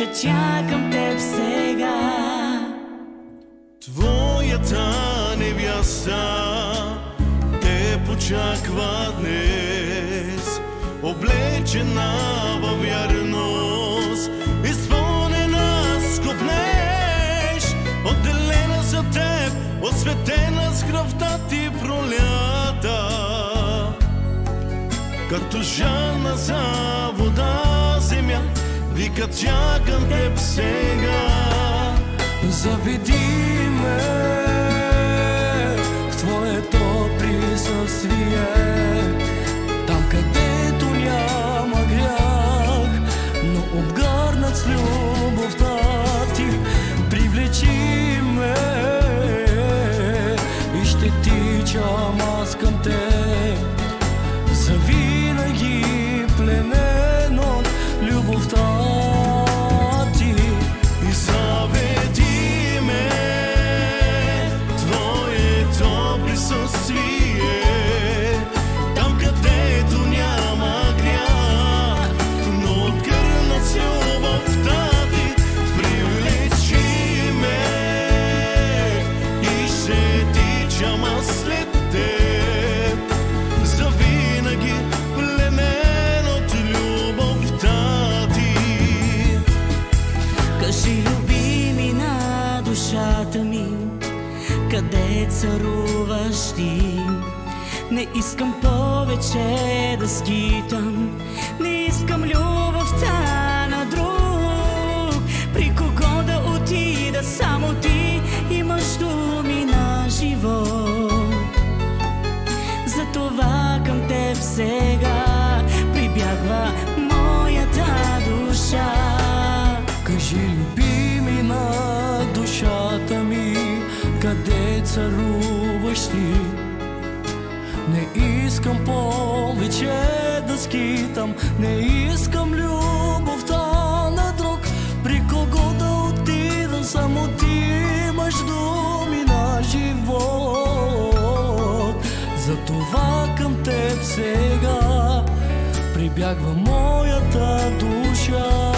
че чакам теб сега. Твоята невяста те почаква днес, облечена във вярност, изпълнена с копнеж, отделена за теб, осветена с кръвта ти пролята. Като жадна за вода земя, вика чакам теб сега. Заведи ме в твоето присъствие, там където няма грях, но обгърнат с любовта ти. Привлечи ме и ще тичам аз към теб, завинаги пленен от любовта ти. И заведи ме твоето присъствие, там където няма грях, но откърнат с любовта ти. Привлечи ме и ще тичам аз след теб, завинаги пленен от любовта ти. Кажи, любими на душата ми, къде царуваш ти? Не искам повече да скитам, не искам любовта на друг. При кого да отида, само ти имаш думи на живот. Затова към теб сега прибягва моята душа. Кажи, любими на душата ми, къде царуваш ти? Не искам повече да скитам, не искам любовта на друг. При кого да отида, само ти имаш думи на живот. Затова към теб сега прибягва моята душа.